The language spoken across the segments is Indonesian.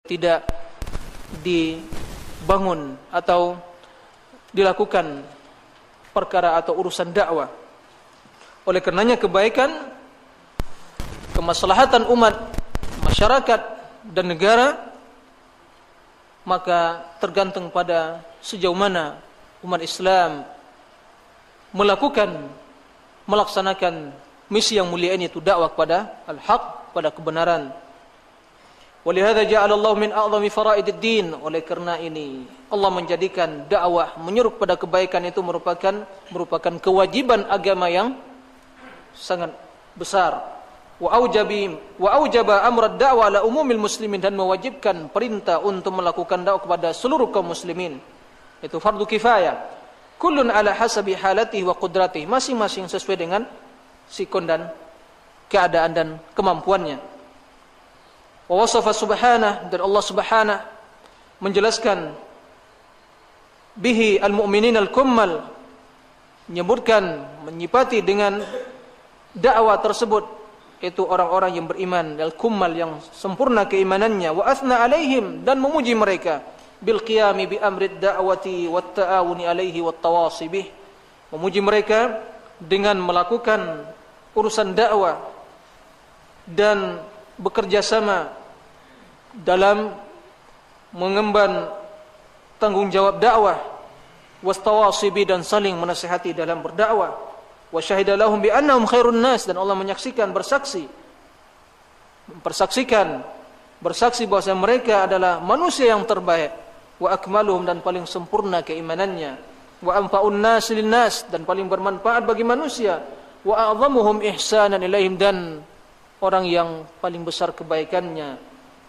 tidak dibangun atau dilakukan perkara atau urusan dakwah. Oleh karenanya kebaikan, kemaslahatan umat, masyarakat dan negara maka tergantung pada sejauh mana umat Islam melaksanakan misi yang mulia ini, itu dakwah kepada al-haq, pada kebenaran. Walihada ja'alallahu min a'zami fara'idid din. Oleh karena ini Allah menjadikan dakwah menyeru kepada kebaikan itu merupakan kewajiban agama yang sangat besar. Wa aujaba amrad da'wah ala umumil muslimin, dan mewajibkan perintah untuk melakukan dakwah kepada seluruh kaum muslimin. Itu fardu kifayah. Kullun ala hasabi halatihi wa qudratihi, masing-masing sesuai dengan sikon dan keadaan dan kemampuannya. Wa wasafa subhanahu, dan Allah subhanahu menjelaskan bihi al-mu'minin al-kummal, menyebutkan, menyifati dengan dakwah tersebut itu orang-orang yang beriman, al-kummal, yang sempurna keimanannya. Wa athna alaihim, dan memuji mereka bil qiyami bi amrid da'wati wat ta'awuni alaihi wat tawasi bih, memuji mereka dengan melakukan urusan dakwah dan bekerja sama dalam mengemban tanggung jawab dakwah, wastawasibi, dan saling menasihati dalam berdakwah. Wa syahida lahum bi annahum khairun nas, dan Allah menyaksikan, bersaksi bahwa mereka adalah manusia yang terbaik. Wa akmaluhum, dan paling sempurna keimanannya. Wa anfa'un nas lin nas, dan paling bermanfaat bagi manusia. Wa a'zamuhum ihsanan ilaihim, dan orang yang paling besar kebaikannya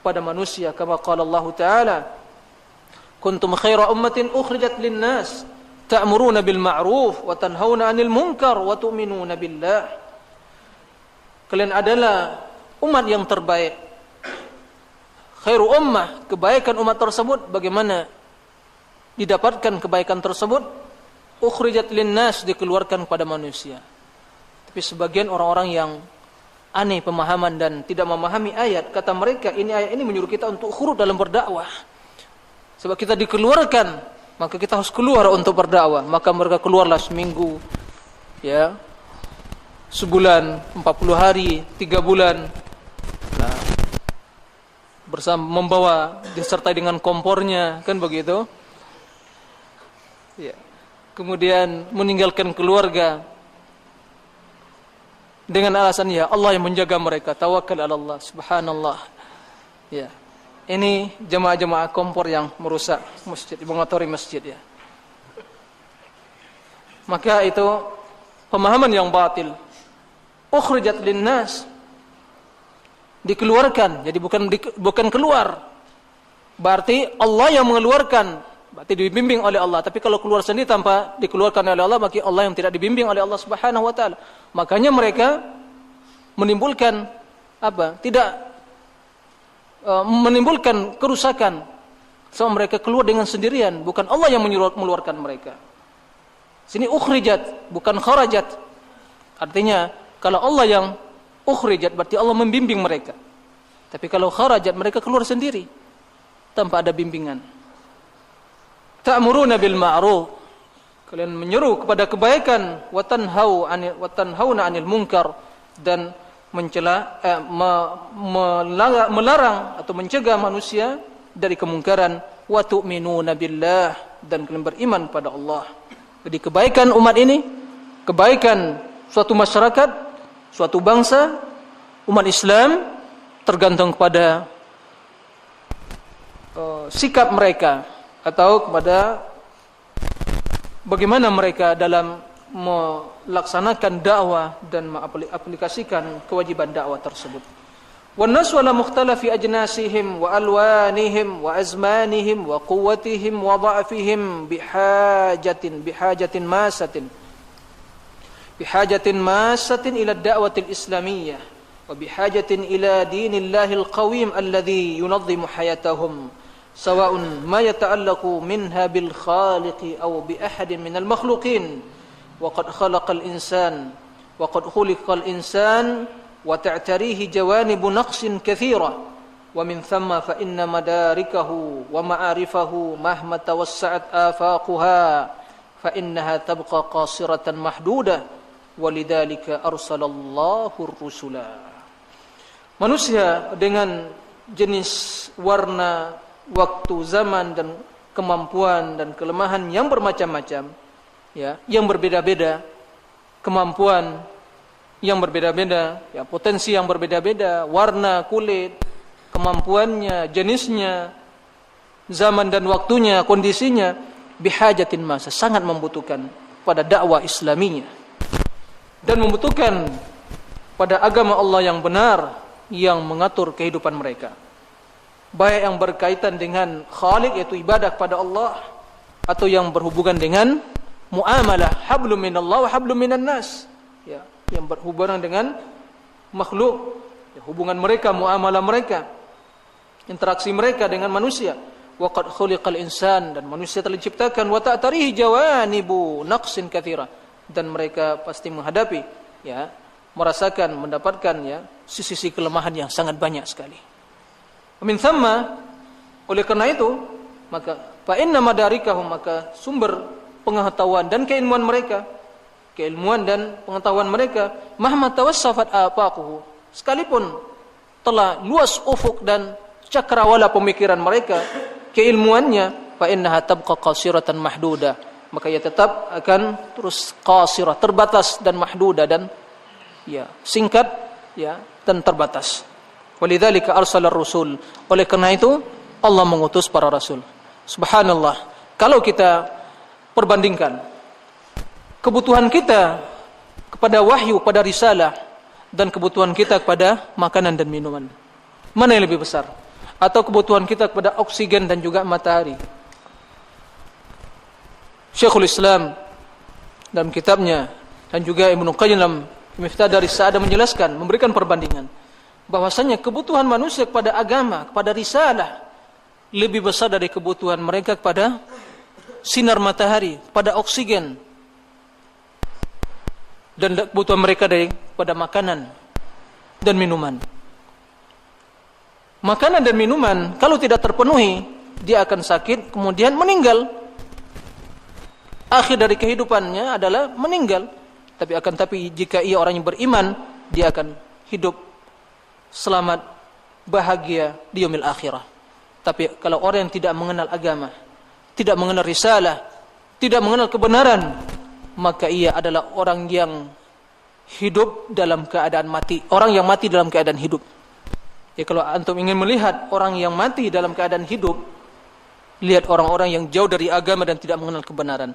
pada manusia. Kama qala Allah Ta'ala, kuntum khaira ummatin ukhrijat lin-nas ta'muruna bil ma'ruf wa tanhauna 'anil munkar wa tu'minuna billah. Kalian adalah umat yang terbaik. Khairu ummah, kebaikan umat tersebut, bagaimana didapatkan kebaikan tersebut? Ukhrijat lin-nas, dikeluarkan pada manusia. Tapi sebagian orang-orang yang aneh pemahaman dan tidak memahami ayat, kata mereka ayat ini menyuruh kita untuk khuruf dalam berdakwah. Sebab kita dikeluarkan, maka kita harus keluar untuk berdakwah. Maka mereka keluarlah seminggu, ya, sebulan, 40 hari, 3 bulan. Nah, bersama membawa, disertai dengan kompornya, kan begitu? Ya. Kemudian meninggalkan keluarga dengan alasan, ya Allah yang menjaga mereka, tawakal ala Allah, subhanallah. Ya. Ini jemaah-jemaah kompor yang merusak masjid, mengotori masjid, ya. Maka itu pemahaman yang batil. Ukhrijat linnas, dikeluarkan, jadi bukan keluar. Berarti Allah yang mengeluarkan, berarti dibimbing oleh Allah. Tapi kalau keluar sendiri tanpa dikeluarkan oleh Allah, maka Allah yang tidak dibimbing oleh Allah Subhanahu wa taala. Makanya mereka menimbulkan apa? Tidak menimbulkan kerusakan. So mereka keluar dengan sendirian, bukan Allah yang mengeluarkan mereka. Sini ukhrijat, bukan kharajat. Artinya kalau Allah yang ukhrijat, berarti Allah membimbing mereka. Tapi kalau kharajat, mereka keluar sendiri tanpa ada bimbingan. Ta'muruna bil ma'ruf, kalian menyeru kepada kebaikan, wa tanhauna 'anil munkar, dan melarang atau mencegah manusia dari kemungkaran, wa tu'minuna billah, dan kalian beriman pada Allah. Jadi kebaikan umat ini, kebaikan suatu masyarakat, suatu bangsa, umat Islam, tergantung kepada sikap mereka, atau kepada bagaimana mereka dalam melaksanakan dakwah dan mengaplikasikan kewajiban dakwah tersebut. Wan nas wala mukhtalafi ajnasihim wa alwanihim wa azmanihim wa quwwatihim wa dha'fihim bihajatin masatin ila ad-da'wati al-islamiyyah wa bihajatin ila dinillahil qawim alladhi yunazzimu hayatahum sawa'un ma yata'allaqu minha bil khaliqi aw bi ahadin minal makhluqin wa qad khalaqal insan wa qad khuliqal insan wa ta'tarihi jawanibu naqsin katsira wa min thamma fa inna madarikahu wa ma'arifahu mahma tawassa'at afaquha fa innaha tabqa qasiratan mahdudah walidzalika arsalallahu ar-rusula. Manusia dengan jenis warna, waktu, zaman dan kemampuan dan kelemahan yang bermacam-macam, ya, yang berbeda-beda, kemampuan yang berbeda-beda, ya, potensi yang berbeda-beda, warna kulit, kemampuannya, jenisnya, zaman dan waktunya, kondisinya, bihajatin masa sangat membutuhkan pada dakwah Islaminya dan membutuhkan pada agama Allah yang benar yang mengatur kehidupan mereka, baik yang berkaitan dengan khaliq yaitu ibadah kepada Allah, atau yang berhubungan dengan muamalah hablum minallah wa hablum minan nas, ya, yang berhubungan dengan makhluk, ya, hubungan mereka, muamalah mereka, interaksi mereka dengan manusia. Wa qad khuliqal insan, dan manusia telah diciptakan wa ta'tarihi jawanibu naqsin katsira, dan mereka pasti menghadapi, ya, merasakan, mendapatkan, ya, sisi-sisi kelemahan yang sangat banyak sekali. Min thamma, oleh karena itu, maka fa inna madarikahum, maka sumber pengetahuan dan keilmuan mereka, keilmuan dan pengetahuan mereka, mahma tawassafat afaquhu, sekalipun telah luas ufuk dan cakrawala pemikiran mereka, keilmuannya, fa innaha tabqa qasiratan mahdudah, maka ia tetap akan terus qasirah, terbatas, dan mahdudah, dan, ya, singkat, ya, dan terbatas. Walidzalika arsalar rusul, oleh karena itu Allah mengutus para rasul. Subhanallah, kalau kita perbandingkan kebutuhan kita kepada wahyu, pada risalah, dan kebutuhan kita kepada makanan dan minuman, mana yang lebih besar? Atau kebutuhan kita kepada oksigen dan juga matahari? Syekhul Islam dalam kitabnya dan juga Ibnu Qayyim dalam Miftah Daris Sa'adah menjelaskan, memberikan perbandingan bahwasanya kebutuhan manusia kepada agama, kepada risalah lebih besar dari kebutuhan mereka kepada sinar matahari, pada oksigen, dan kebutuhan mereka pada makanan dan minuman. Makanan dan minuman kalau tidak terpenuhi, dia akan sakit, kemudian meninggal. Akhir dari kehidupannya adalah meninggal. Tapi jika ia orang yang beriman, dia akan hidup selamat, bahagia di yaumil akhirah. Tapi kalau orang yang tidak mengenal agama, tidak mengenal risalah, tidak mengenal kebenaran, maka ia adalah orang yang hidup dalam keadaan mati, orang yang mati dalam keadaan hidup. Ya, kalau antum ingin melihat orang yang mati dalam keadaan hidup, lihat orang-orang yang jauh dari agama dan tidak mengenal kebenaran.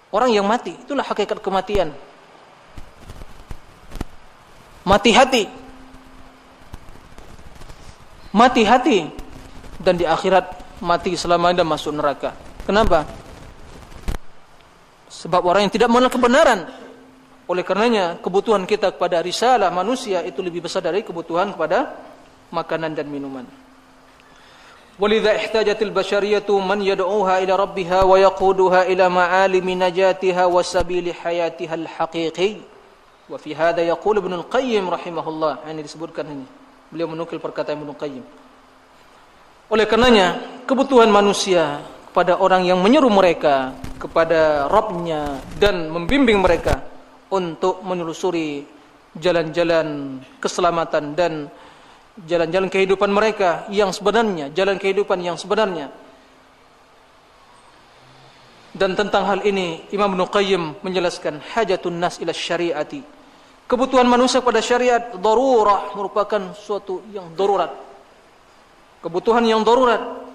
Orang yang mati, itulah hakikat kematian. Mati hati. Mati hati. Dan di akhirat mati selamanya masuk neraka. Kenapa? Sebab orang yang tidak mengenal kebenaran. Oleh karenanya kebutuhan kita kepada risalah manusia itu lebih besar dari kebutuhan kepada makanan dan minuman. Walidha ihtajatil bashariyatu man yad'uha ila rabbiha wa yaquduha ila ma'alimi najatiha wa sabili hayatiha al-haqiqi. Wa fi hadha yaqul Ibnu Qayyim rahimahullah, ini disebutkan ini. Beliau menukil perkataan Ibnu Qayyim. Oleh karenanya kebutuhan manusia kepada orang yang menyeru mereka kepada Rabb-nya dan membimbing mereka untuk menelusuri jalan-jalan keselamatan dan jalan-jalan kehidupan mereka yang sebenarnya, jalan kehidupan yang sebenarnya. Dan tentang hal ini Imam Ibnu Qayyim menjelaskan hajatun nas ila syariati, kebutuhan manusia pada syariat darurah, merupakan suatu yang darurat, kebutuhan yang darurat.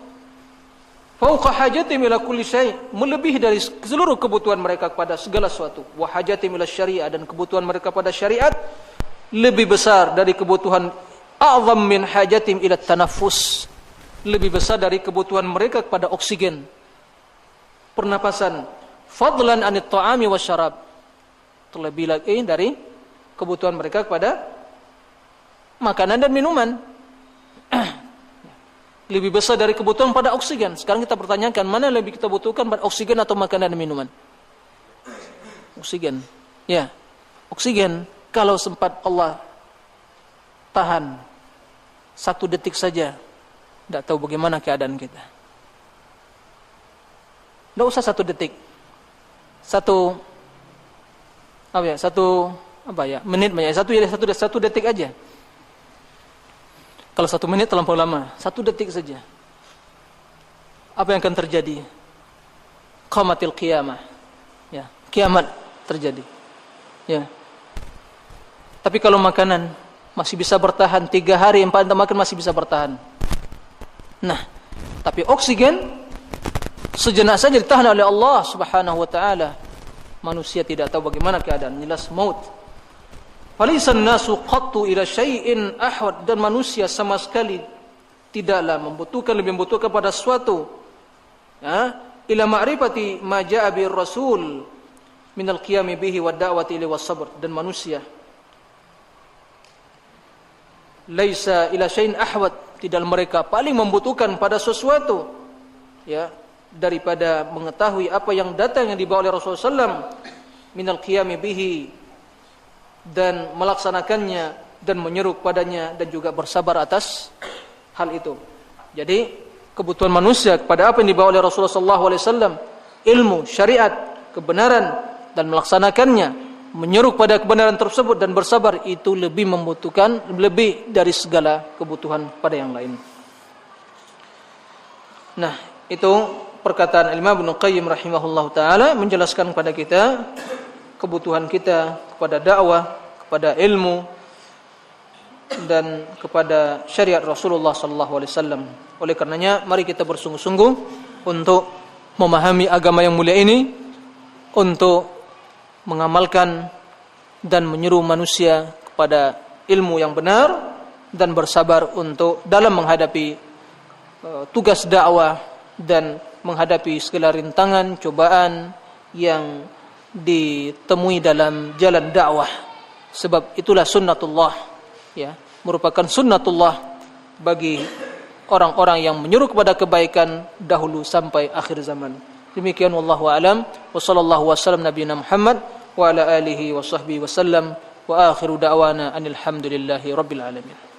Fauqa hajatim ila kulli syai', melebihi dari seluruh kebutuhan mereka kepada segala sesuatu. Wa hajatim ila syariah, dan kebutuhan mereka pada syariat lebih besar dari kebutuhan a'zam min hajatim ila tanaffus, lebih besar dari kebutuhan mereka kepada oksigen, pernapasan. Fadlan anit ta'ami wasyarab, terlebih lagi dari kebutuhan mereka kepada makanan dan minuman. Lebih besar dari kebutuhan pada oksigen. Sekarang kita pertanyakan, mana lebih kita butuhkan, pada oksigen atau makanan dan minuman? Oksigen. Ya, oksigen. Kalau sempat Allah tahan 1 detik saja tidak tahu bagaimana keadaan kita. Tidak usah 1 detik, 1 menit, 1 detik aja. Kalau 1 menit terlampau lama, 1 detik saja. Apa yang akan terjadi? Qamatil qiyamah. Ya, kiamat terjadi. Ya. Tapi kalau makanan masih bisa bertahan 3 hari, 4 hari makan masih bisa bertahan. Nah, tapi oksigen sejenak saja ditahan oleh Allah Subhanahu wa taala. Manusia tidak tahu bagaimana keadaan, jelas maut. Falisan nasu qattu ila syai'in ahwad, dan manusia sama sekali tidaklah lebih membutuhkan pada suatu ila ma'rifati ma ja'a bir rasul minal qiyami bihi wad da'wati ilaihi was sabr. Dan manusia laisa ila syai'in ahwad, tidak mereka paling membutuhkan pada sesuatu daripada mengetahui apa yang datang yang dibawa oleh Rasulullah SAW minal qiyami bihi, dan melaksanakannya dan menyeru padanya dan juga bersabar atas hal itu. Jadi kebutuhan manusia kepada apa yang dibawa oleh Rasulullah SAW, ilmu, syariat, kebenaran, dan melaksanakannya, menyeru pada kebenaran tersebut dan bersabar, itu lebih membutuhkan, lebih dari segala kebutuhan pada yang lain. Nah, itu perkataan Imam Ibnu Qayyim rahimahullahu taala menjelaskan kepada kita kebutuhan kita kepada dakwah, kepada ilmu, dan kepada syariat Rasulullah sallallahu alaihi wasallam. Oleh karenanya mari kita bersungguh-sungguh untuk memahami agama yang mulia ini, untuk mengamalkan dan menyeru manusia kepada ilmu yang benar, dan bersabar untuk dalam menghadapi tugas dakwah dan menghadapi segala rintangan, cobaan yang ditemui dalam jalan dakwah. Sebab itulah sunnatullah, merupakan sunnatullah bagi orang-orang yang menyuruh kepada kebaikan dahulu sampai akhir zaman. Demikian wallahu a'lam, wa sallallahu wasallam nabiyana Muhammad wa ala alihi wa sahbihi wasallam, wa akhiru da'wana anil hamdulillahi rabbil alamin.